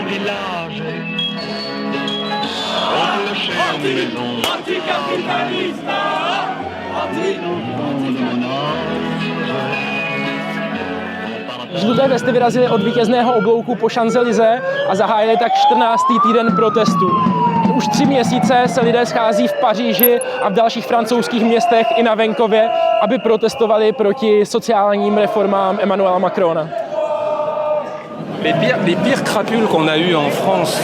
village, aux chères maisons, Anticapitaliste, les enfants de mon âge. Žluté vesty vyrazily od vítězného oblouku po Champs-Élysées a zahájili tak 14. týden protestu. Už 3 měsíce se lidé schází v Paříži a v dalších francouzských městech i na venkově, aby protestovali proti sociálním reformám Emmanuela Macrona. Les pires crapules qu'on a eu en France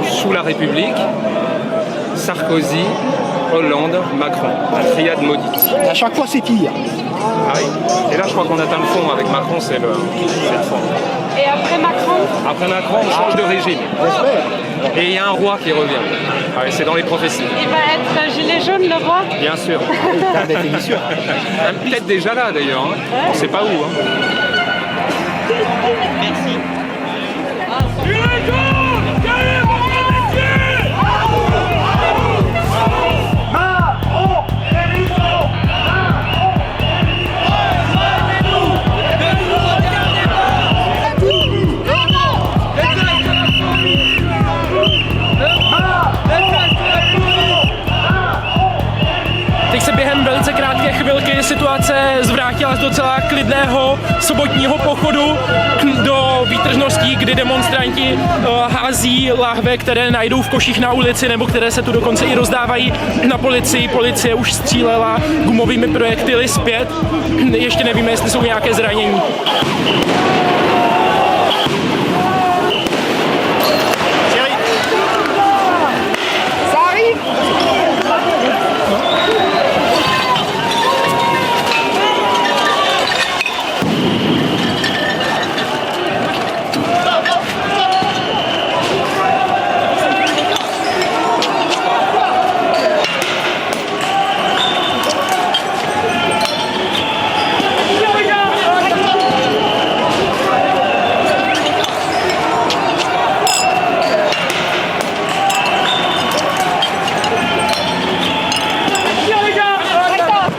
sous la République, Sarkozy, Hollande, Macron, la triade maudite. À chaque fois, c'est pire. Ah oui. Et là, je crois qu'on atteint le fond. Avec Macron, c'est le fond. Et après Macron? Après Macron, on change de régime. Et il y a un roi qui revient. Ah oui, c'est dans les prophéties. Il va être gilet jaune, le roi? Bien sûr. Peut-être déjà là, d'ailleurs. Hein. On ne sait pas où. Hein. Merci. Teď se během velice krátké chvilky situace zvrátila z docela klidného sobotního pochodu do výtržností, kdy demonstranti hází lahve, které najdou v koších na ulici nebo které se tu dokonce i rozdávají na policii. Policie už střílela gumovými projektily zpět. Ještě nevíme, jestli jsou nějaké zranění.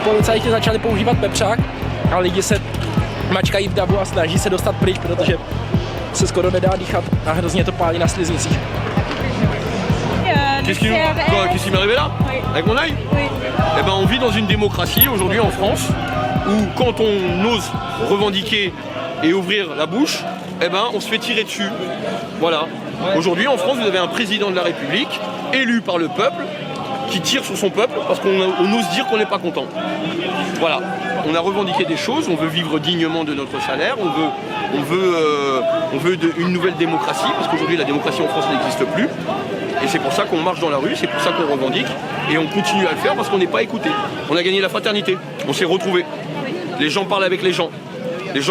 Policajti začali používat pepřák a lidi se mačkají v davu a snaží se dostat pryč, protože se skoro nedá dýchat a hrozně to pálí na sliznicích. Qu'est-ce qui m'est arrivé là? Avec mon œil? Eh ben, on vit dans une démocratie aujourd'hui en France où quand on ose revendiquer et ouvrir la bouche, eh ben, on se fait tirer dessus. Voilà. Aujourd'hui en France, vous avez un président de la République élu par le peuple qui tire sur son peuple parce qu'on ose dire qu'on n'est pas content. Voilà. On a revendiqué des choses, on veut vivre dignement de notre salaire, on veut une nouvelle démocratie, parce qu'aujourd'hui la démocratie en France n'existe plus. Et c'est pour ça qu'on marche dans la rue, c'est pour ça qu'on revendique. Et on continue à le faire parce qu'on n'est pas écouté. On a gagné la fraternité, on s'est retrouvés. Les gens parlent avec les gens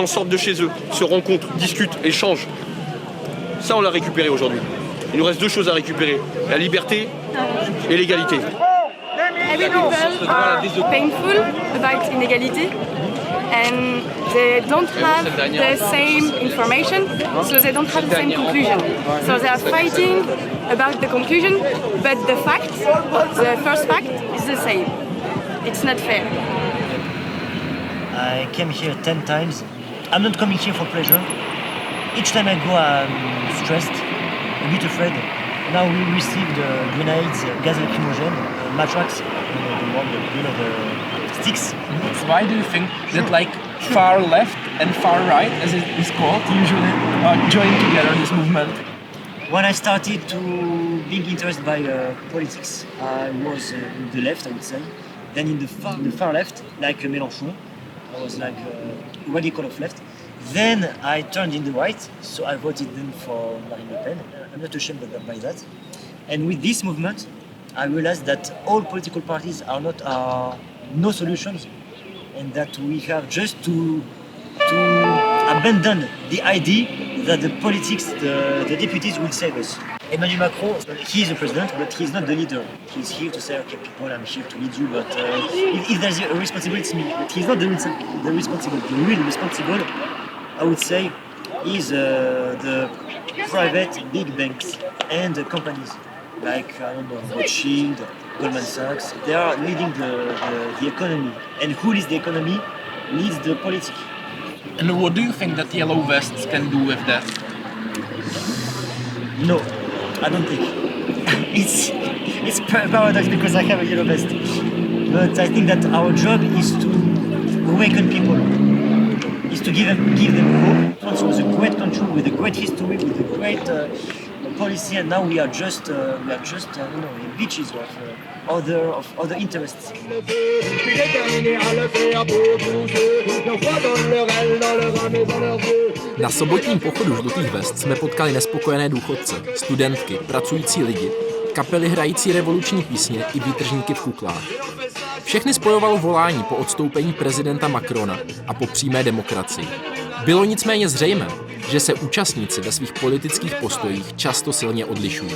sortent de chez eux, se rencontrent, discutent, échangent. Ça on l'a récupéré aujourd'hui. Il nous reste 2 choses à récupérer, la liberté et l'égalité. Every people are painful about inequality and they don't have the same information, so they don't have the same conclusion. So they are fighting about the conclusion, but the fact, the first fact, is the same. It's not fair. I came here 10 times. I'm not coming here for pleasure. Each time I go, I'm stressed, a bit afraid. Now we received grenades, gas lacrimogène, matrax, the sticks. Why do you think that like far left and far right, as it is called, usually join together this movement? When I started to being interested by politics, I was in the left, I would say. Then in the far left, like Mélenchon, I was like radical of left. Then I turned in the right, so I voted then for Marine Le Pen. I'm not ashamed by that. And with this movement, I realized that all political parties are not no solutions, and that we have just to abandon the idea that the politics, the deputies will save us. Emmanuel Macron, he is the president, but he is not the leader. He's here to say, okay, people, I'm here to lead you, but if there's a responsibility, it's me. But he's not the responsible. The real responsible, I would say, is the private big banks and the companies like, I don't know, Rothschild, Goldman Sachs. They are leading the economy. And who leads the economy leads the politics. And what do you think that yellow vests can do with that? No, I don't think. It's paradox because I have a yellow vest. But I think that our job is to awaken people, is to give them hope. France was a great country with a great history, with a great policy, and now we are just in beaches of other interests. Na sobotním pochodu žlutých vest jsme potkali nespokojené důchodce, studentky, pracující lidi, kapely hrající revoluční písně i výtržníky v kuklách. Všechny spojovalo volání po odstoupení prezidenta Macrona a po přímé demokracii. Bylo nicméně zřejmé, že se účastníci ve svých politických postojích často silně odlišují.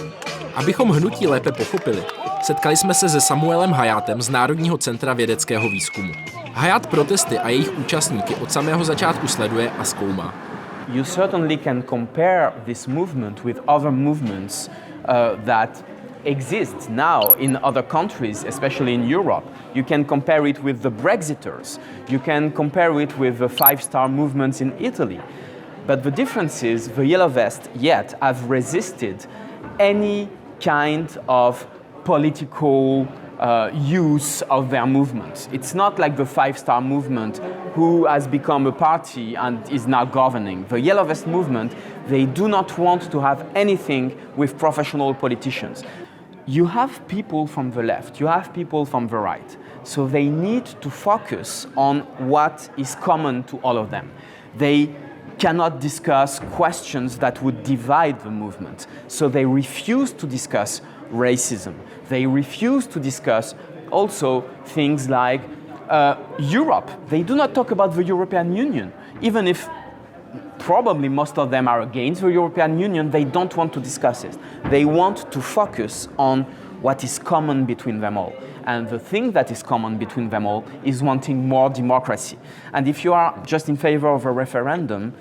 Abychom hnutí lépe pochopili, setkali jsme se se Samuelem Hayatem z Národního centra vědeckého výzkumu. Hayat protesty a jejich účastníky od samého začátku sleduje a zkoumá. You certainly can compare this movement with other movements that exist now in other countries, especially in Europe. You can compare it with the Brexiters. You can compare it with the five-star movements in Italy. But the difference is the Yellow Vest yet have resisted any kind of political use of their movement. It's not like the five-star movement who has become a party and is now governing. The Yellow Vest movement, they do not want to have anything with professional politicians. You have people from the left, you have people from the right, so they need to focus on what is common to all of them. They cannot discuss questions that would divide the movement, so they refuse to discuss racism. They refuse to discuss also things like Europe. They do not talk about the European Union, even if probably most of them are against the European Union, they don't want to discuss it. They want to focus on what is common between them all. And the thing that is common between them all is wanting more democracy. And if you are just in favor of a referendum,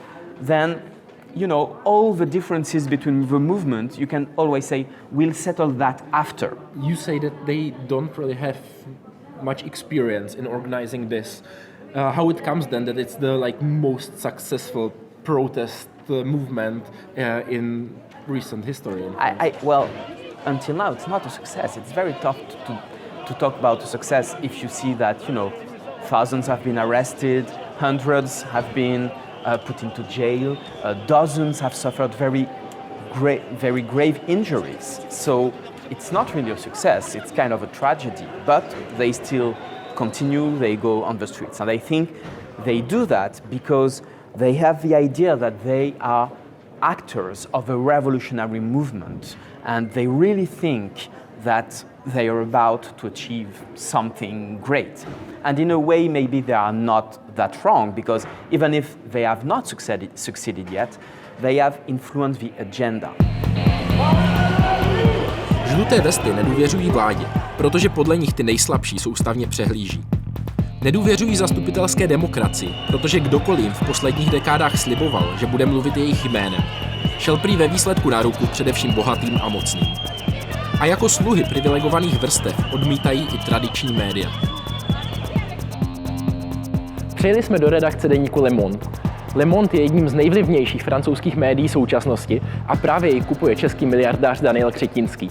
then all the differences between the movement, you can always say, we'll settle that after. You say that they don't really have much experience in organizing this. How it comes then that it's the most successful protest movement in recent history? Well, until now it's not a success. It's very tough to talk about a success if you see that thousands have been arrested, hundreds have been put into jail, dozens have suffered very grave injuries. So it's not really a success. It's kind of a tragedy. But they still continue. They go on the streets, and I think they do that because they have the idea that they are actors of a revolutionary movement, and they really think that they are about to achieve something great. And in a way, maybe they are not that wrong, because even if they have not succeeded yet, they have influenced the agenda. Žluté vesty nedůvěřují vládě, protože podle nich ty nejslabší soustavně přehlíží. Nedůvěřují zastupitelské demokracii, protože kdokoliv jim v posledních dekádách sliboval, že bude mluvit jejich jménem, šel prý ve výsledku na ruku především bohatým a mocným. A jako sluhy privilegovaných vrstev odmítají i tradiční média. Přijeli jsme do redakce deníku Le Monde. Le Monde je jedním z nejvlivnějších francouzských médií současnosti a právě jej kupuje český miliardář Daniel Křetínský.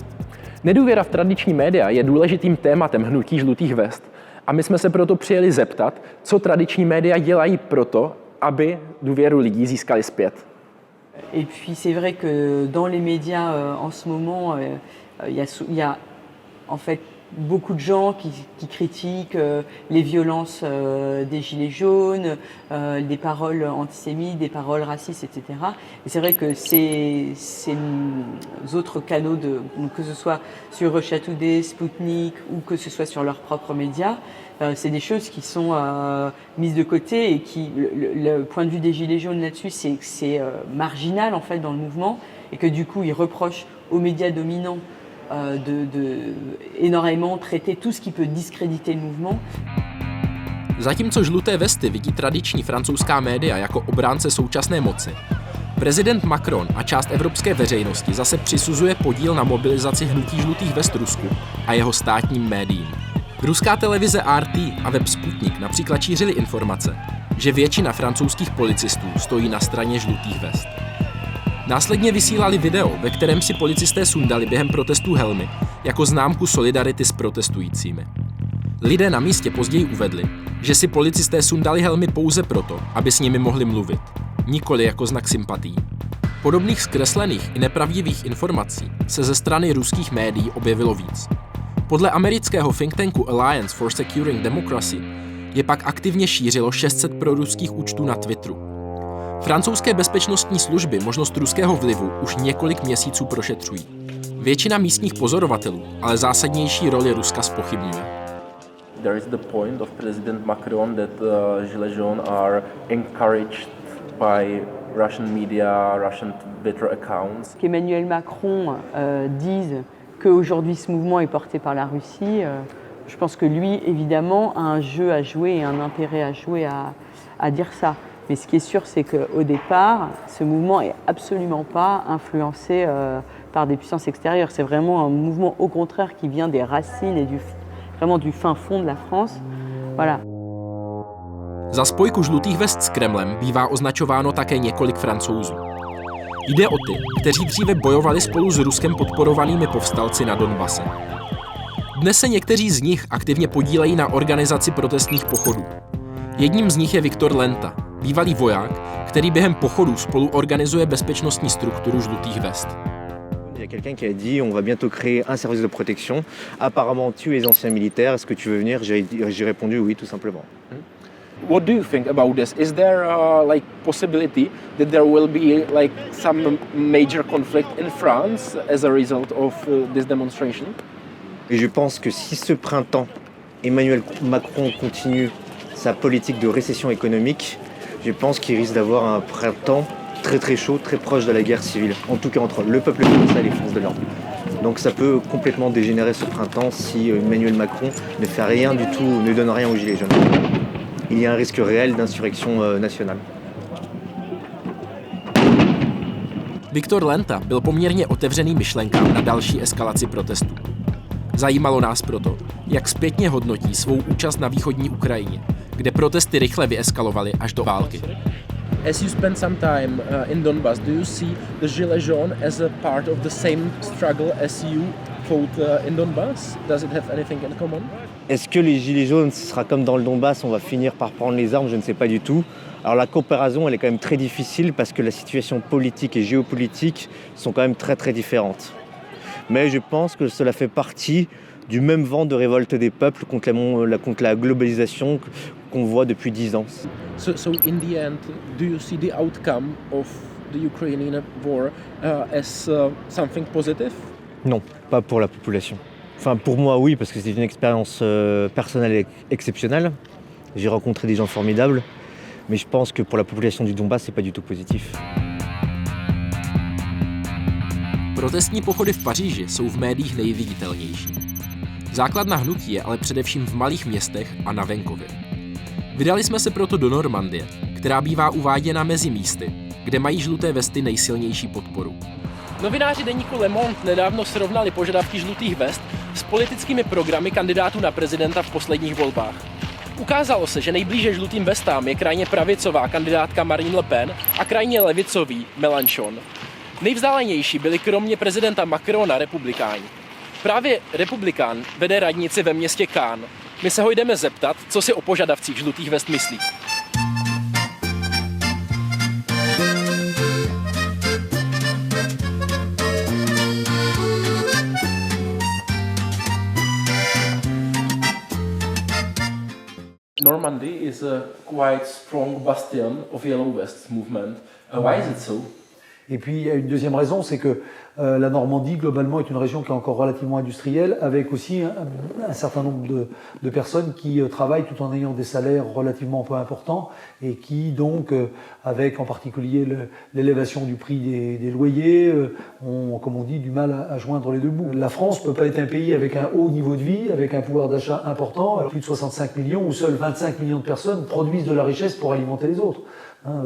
Nedůvěra v tradiční média je důležitým tématem hnutí žlutých vest a my jsme se proto přijeli zeptat, co tradiční média dělají proto, aby důvěru lidí získali zpět. Et puis c'est vrai que dans les médias en ce moment, il y a en fait beaucoup de gens qui critiquent les violences des gilets jaunes, des paroles antisémites, des paroles racistes, etc. Et c'est vrai que ces autres canaux, que ce soit sur Russia Today, Sputnik ou que ce soit sur leurs propres médias, c'est des choses qui sont mises de côté et qui, le point de vue des gilets jaunes là-dessus, c'est que c'est marginal en fait dans le mouvement et que du coup ils reprochent aux médias dominants de énormément traiter tout ce qui peut discréditer le mouvement. Zatímco žluté vesty vidí tradiční francouzská média jako obránce současné moci, prezident Macron a část evropské veřejnosti zase přisuzuje podíl na mobilizaci hnutí žlutých vest Rusku a jeho státním médiím. Ruská televize RT a web Sputnik například šířili informace, že většina francouzských policistů stojí na straně žlutých vest. Následně vysílali video, ve kterém si policisté sundali během protestů helmy jako známku solidarity s protestujícími. Lidé na místě později uvedli, že si policisté sundali helmy pouze proto, aby s nimi mohli mluvit, nikoli jako znak sympatií. Podobných zkreslených i nepravdivých informací se ze strany ruských médií objevilo víc. Podle amerického think tanku Alliance for Securing Democracy je pak aktivně šířilo 600 proruských účtů na Twitteru. Francouzské bezpečnostní služby možnost ruského vlivu už několik měsíců prošetřují. Většina místních pozorovatelů ale zásadnější roli Ruska zpochybňuje. There is the point of President Macron that Gilets jaunes are encouraged by Russian media, Russian Twitter accounts. Qu'Emmanuel Macron dise qu'aujourd'hui ce mouvement est porté par la Russie, je pense que lui, évidemment, a un jeu à jouer et un intérêt à jouer à dire ça. Mais ce qui est sûr, c'est qu'au départ, ce mouvement est absolument pas influencé par des puissances extérieures. C'est vraiment un mouvement, au contraire, qui vient des racines et vraiment du fin fond de la France. Voilà. Za spojku žlutých vest s Kremlem bývá označováno také několik Francouzů. Jde o ty, kteří dříve bojovali spolu s Ruskem podporovanými povstalci na Donbase. Dnes se někteří z nich aktivně podílejí na organizaci protestních pochodů. Jedním z nich je Viktor Lenta, bývalý voják, který během pochodů spolu organizuje bezpečnostní strukturu žlutých vest. Il y a quelqu'un qui a dit on va bientôt créer un service de protection. Apparemment tu es ancien militaire, est-ce que tu veux venir? J'ai répondu oui tout simplement. What do you think about this? Is there like possibility that there will be like some major conflict in France as a result of this demonstration? Et je pense que si ce printemps Emmanuel Macron continue sa politique de récession économique, je pense qu'il risque d'avoir un printemps très très chaud, très proche de la guerre civile, en tout cas entre le peuple français et les forces de l'ordre. Donc ça peut complètement dégénérer ce printemps si Emmanuel Macron ne fait rien du tout, ne donne rien aux Gilets jaunes. Il y a un risque réel d'insurrection nationale. Viktor Lenta byl poměrně otevřený myšlenkám na další eskalaci protestů. Zajímalo nás proto, jak zpětně hodnotí svou účast na východní Ukrajině, kde protesty rychle vyeskalovaly až do války. As you spend some time in Donbass, do you see the Gilets jaunes as a part of the same struggle as you fought in Donbass? Does it have anything in common? Est-ce que les Gilets jaunes, ce sera comme dans le Donbass, on va finir par prendre les armes? Je ne sais pas du tout. Alors la comparaison, elle est quand même très difficile parce que la situation politique et géopolitique sont quand même très très différentes. Mais je pense que cela fait partie du même vent de révolte des peuples contre la globalisation qu'on voit depuis 10 ans. So in the end, do you see the outcome of the Ukrainian war as something positive? Non, pas pour la population. Enfin pour moi oui, parce que c'est une expérience personnelle exceptionnelle. J'ai rencontré des gens formidables, mais je pense que pour la population du Donbass, c'est pas du tout positif. Protestní pochody v Paříži jsou v médiích nejviditelnější. Základna hnutí je ale především v malých městech a na venkově. Vydali jsme se proto do Normandie, která bývá uváděna mezi místy, kde mají žluté vesty nejsilnější podporu. Novináři deníku Le Monde nedávno srovnali požadavky žlutých vest s politickými programy kandidátů na prezidenta v posledních volbách. Ukázalo se, že nejblíže žlutým vestám je krajně pravicová kandidátka Marine Le Pen a krajně levicový Mélenchon. Nejvzdálenější byli kromě prezidenta Macrona republikáni. Právě republikán vede radnici ve městě Cannes. My se ho jdeme zeptat, co si o požadavcích žlutých vest myslí. Normandy is a quite strong bastion of Yellow Vests movement. Why is it so? Et puis il y a une deuxième raison, c'est que la Normandie, globalement, est une région qui est encore relativement industrielle, avec aussi un certain nombre de personnes qui travaillent tout en ayant des salaires relativement peu importants et qui, donc, avec en particulier l'élévation du prix des loyers, ont, comme on dit, du mal à joindre les deux bouts. La France ne peut pas être un pays avec un haut niveau de vie, avec un pouvoir d'achat important, plus de 65 millions, où seuls 25 millions de personnes produisent de la richesse pour alimenter les autres.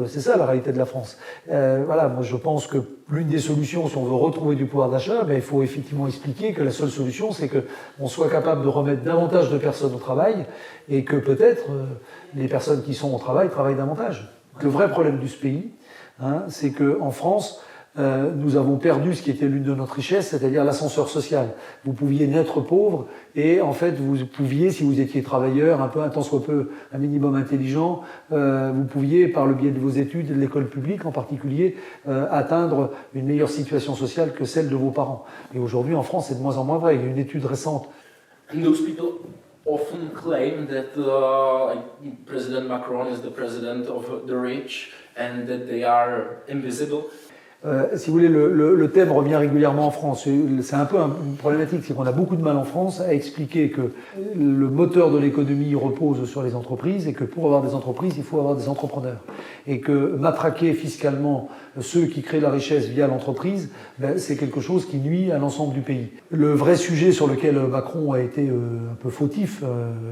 C'est ça la réalité de la France. Voilà, moi je pense que l'une des solutions, si on veut retrouver du pouvoir d'achat, il faut effectivement expliquer que la seule solution, c'est qu'on soit capable de remettre davantage de personnes au travail et que peut-être les personnes qui sont au travail travaillent davantage. Le vrai problème de ce pays, c'est qu'en France, nous avons perdu ce qui était l'une de notre richesse, c'est-à-dire l'ascenseur social. Vous pouviez naître pauvre et en fait vous pouviez, si vous étiez travailleur, un tant soit peu, un minimum intelligent, vous pouviez, par le biais de vos études, de l'école publique en particulier, atteindre une meilleure situation sociale que celle de vos parents. Et aujourd'hui en France c'est de moins en moins vrai. Il y a une étude récente. And those people often claim that President Macron is the president of the rich and that they are invisible. Si vous voulez, le thème revient régulièrement en France. C'est un peu une problématique, c'est qu'on a beaucoup de mal en France à expliquer que le moteur de l'économie repose sur les entreprises et que pour avoir des entreprises, il faut avoir des entrepreneurs. Et que matraquer fiscalement ceux qui créent la richesse via l'entreprise, c'est quelque chose qui nuit à l'ensemble du pays. Le vrai sujet sur lequel Macron a été un peu fautif,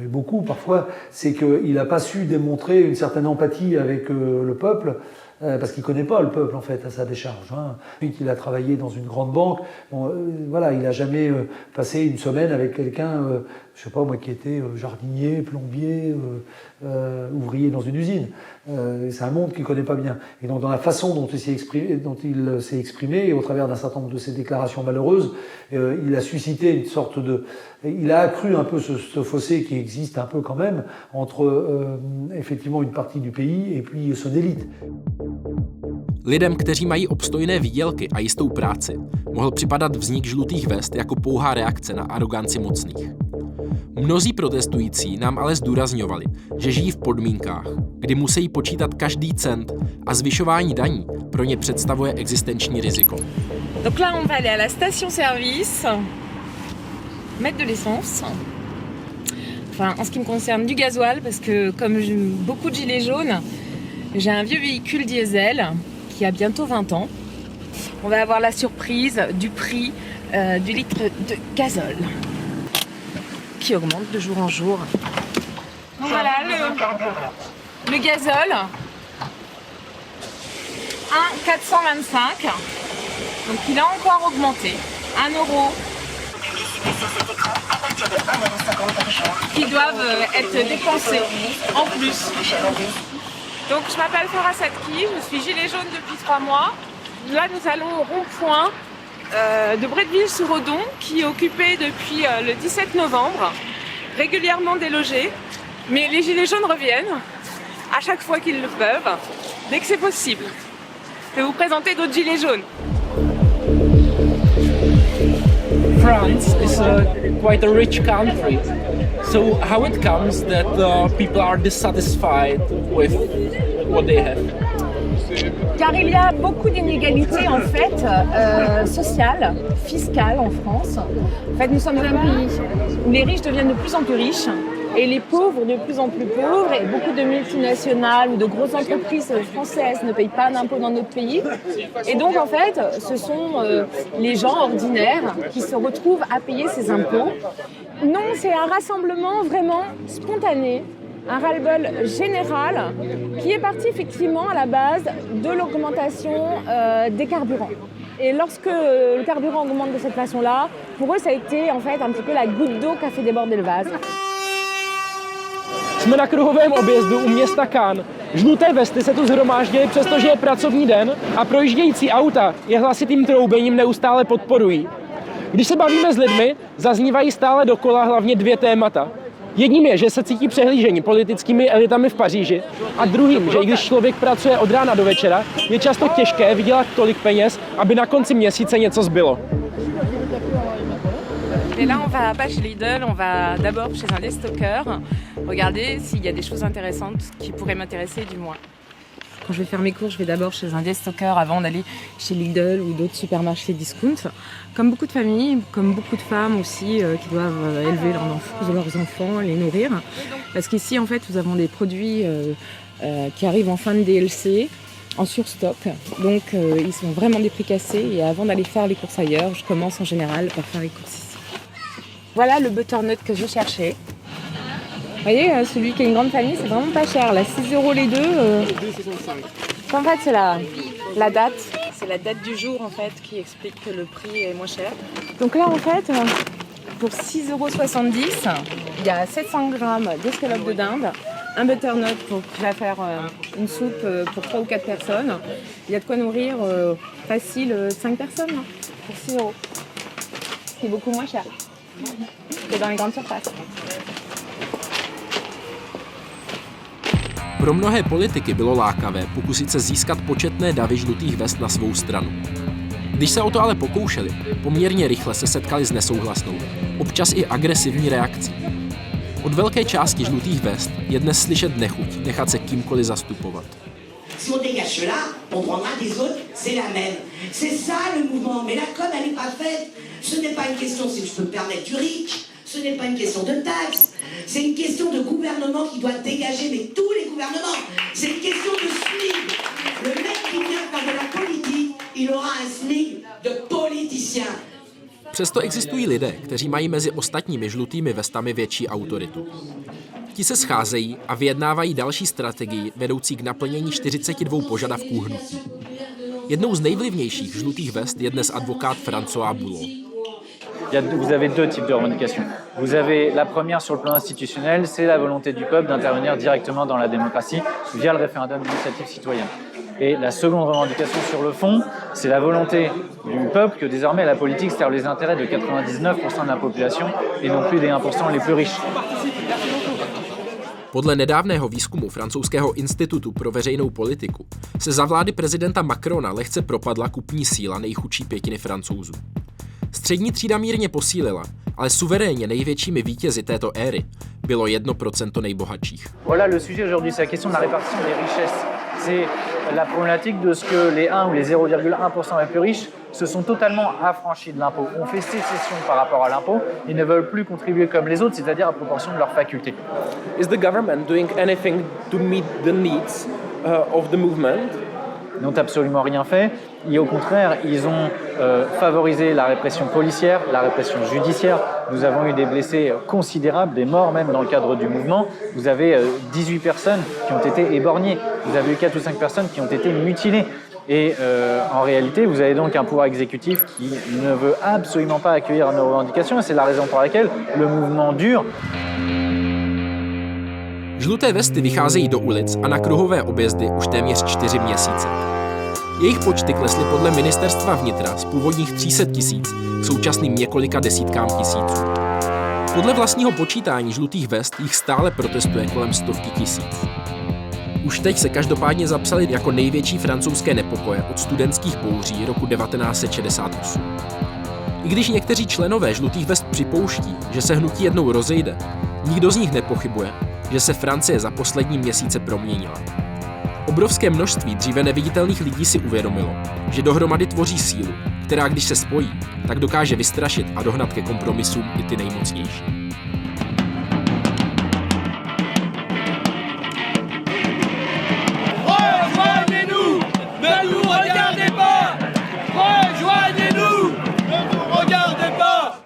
et beaucoup parfois, c'est qu'il n'a pas su démontrer une certaine empathie avec le peuple, parce qu'il ne connaît pas le peuple en fait à sa décharge. Lui qu'il a travaillé dans une grande banque, voilà, il n'a jamais passé une semaine avec quelqu'un, je ne sais pas moi, qui était jardinier, plombier, ouvrier dans une usine. C'est un monde qu'il ne connaît pas bien. Et donc dans la façon dont il s'est exprimé, et au travers d'un certain nombre de ses déclarations malheureuses, il a suscité une sorte de... Il a accru un peu ce fossé qui existe un peu quand même entre effectivement une partie du pays et puis son élite. Lidem, kteří mají obstojné výdělky a jistou práci, mohl připadat vznik žlutých vest jako pouhá reakce na aroganci mocných. Mnozí protestující nám ale zdůrazňovali, že žijí v podmínkách, kdy musí počítat každý cent a zvyšování daní pro ně představuje existenční riziko. Donc là, on va aller à la station-service, mettre de l'essence. Enfin, en ce qui me concerne, du gasoil, parce que comme j'ai beaucoup de gilets jaunes, j'ai un vieux véhicule diesel qui a bientôt 20 ans. On va avoir la surprise du prix du litre de gazole qui augmente de jour en jour. Donc voilà le gazole, 1,425. Donc il a encore augmenté, 1 € qui doivent être dépensés en plus. Donc je m'appelle Farah Sadki, je suis gilet jaune depuis 3 mois. Là nous allons au rond-point de Bretteville-sur-Odon qui est occupé depuis le 17 novembre, régulièrement délogé. Mais les gilets jaunes reviennent à chaque fois qu'ils le peuvent, dès que c'est possible. Je vais vous présenter d'autres gilets jaunes. France is quite a rich country. So how it comes that people are dissatisfied with what they have? Car il y a beaucoup d'inégalités en fait sociales, fiscales en France. En fait, nous sommes un pays où les riches deviennent de plus en plus riches et les pauvres de plus en plus pauvres. Et beaucoup de multinationales ou de grosses entreprises françaises ne payent pas d'impôts dans notre pays. Et donc en fait, ce sont les gens ordinaires qui se retrouvent à payer ces impôts. Non, c'est un rassemblement vraiment spontané, un ras-le-bol général qui est parti effectivement à la base de l'augmentation des carburants. Et lorsque le carburant augmente de cette façon-là, pour eux ça a été en fait un petit peu la goutte d'eau qui a fait déborder le vase. Jsme na kruhovém objezdu u města Cannes. Žluté vesty se tu shromáždily, přestože je pracovní den a projíždějící auta je hlasitým troubením neustále podporují. Když se bavíme s lidmi, zaznívají stále dokola hlavně 2 témata. Jedním je, že se cítí přehlíženi politickými elitami v Paříži a druhým, že i když člověk pracuje od rána do večera, je často těžké vydělat tolik peněz, aby na konci měsíce něco zbylo. Et là, on va pas chez Lidl, on va d'abord chez un déstockeur, regarder s'il y a des choses intéressantes qui pourraient m'intéresser du moins. Quand je vais faire mes courses, je vais d'abord chez un déstockeur avant d'aller chez Lidl ou d'autres supermarchés discount. Comme beaucoup de familles, comme beaucoup de femmes aussi qui doivent élever leurs enfants, les nourrir. Parce qu'ici, en fait, nous avons des produits qui arrivent en fin de DLC, en surstock. Donc, ils sont vraiment des prix cassés. Et avant d'aller faire les courses ailleurs, je commence en général par faire les courses ici. Voilà le butternut que je cherchais. Vous voyez, celui qui a une grande famille, c'est vraiment pas cher. Là, 6 € les deux. En fait, c'est la date. C'est la date du jour, en fait, qui explique que le prix est moins cher. Donc là, en fait, pour 6,70 €, il y a 700 grammes d'escalope de dinde, un butternut qui va faire une soupe pour 3 ou 4 personnes. Il y a de quoi nourrir facile 5 personnes hein, pour 6 €. C'est beaucoup moins cher que dans les grandes surfaces. Pro mnohé politiky bylo lákavé pokusit se získat početné davy žlutých vest na svou stranu. Když se o to ale pokoušeli, poměrně rychle se setkali s nesouhlasnou, občas i agresivní reakcí. Od velké části žlutých vest je dnes slyšet nechuť nechat se kýmkoliv zastupovat. Si on dégage cela, on prendra des autres, c'est la même. C'est ça le mouvement, mais la com elle n'est pas faite. Ce n'est pas une question si je peux me permettre du RIC, ce n'est pas une question de taxes, c'est une question de gouvernement qui doit dégager, mais tous les gouvernements. C'est une question de SMIC. Le mec qui vient faire de la politique, il aura un SMIC de politicien. Přesto existují lidé, kteří mají mezi ostatními žlutými vestami větší autoritu. Ti se scházejí a vyjednávají další strategii vedoucí k naplnění 42 požadavků hnutí. Jednou z nejvlivnějších žlutých vest je dnes advokát François Boulot. Vous avez deux types de revendications. Vous avez la première sur le plan institutionnel, c'est la volonté du peuple d'intervenir directement dans la démocratie via le référendum d'initiative citoyenne. Et la seconde revendication sur le fond, c'est la volonté du peuple que désormais la politique serve les intérêts de 99% de la population et non plus des 1% les plus riches. Podle nedávného výzkumu francouzského institutu pro veřejnou politiku se za vlády prezidenta Macrona lehce propadla kupní síla nejchudší pětiny Francouzů. Střední třída mírně posílila, ale suverénně největšími vítězi této éry bylo 1% nejbohatších. Voilà le sujet aujourd'hui, c'est la question de la répartition des richesses. C'est la problématique de ce que les 1 ou les 0,1% les plus riches se sont totalement affranchis de l'impôt, ont fait sécession par rapport à l'impôt et ne veulent plus contribuer comme les autres, c'est-à-dire à proportion de leurs facultés. Is the government doing anything to meet the needs of the movement? Ils n'ont absolument rien fait. Et au contraire, ils ont favorisé la répression policière, la répression judiciaire. Nous avons eu des blessés considérables, des morts même dans le cadre du mouvement. Vous avez 18 personnes qui ont été éborgnées. Vous avez eu 4 ou 5 personnes qui ont été mutilées. Et en réalité, vous avez donc un pouvoir exécutif qui ne veut absolument pas accueillir nos revendications. Et c'est la raison pour laquelle le mouvement dure. Žluté vesty vycházejí do ulic a na kruhové objezdy už téměř 4 měsíce. Jejich počty klesly podle ministerstva vnitra z původních 300 000 k současným několika desítkám tisíců. Podle vlastního počítání žlutých vest jich stále protestuje kolem 100 000. Už teď se každopádně zapsali jako největší francouzské nepokoje od studentských bouří roku 1968. I když někteří členové žlutých vest připouští, že se hnutí jednou rozejde, nikdo z nich nepochybuje, že se Francie za poslední měsíce proměnila. Obrovské množství dříve neviditelných lidí si uvědomilo, že dohromady tvoří sílu, která když se spojí, tak dokáže vystrašit a dohnat ke kompromisům i ty nejmocnější. Rejoignez-nous! Ne nous regardez pas! Rejoignez-nous! Ne nous regardez pas!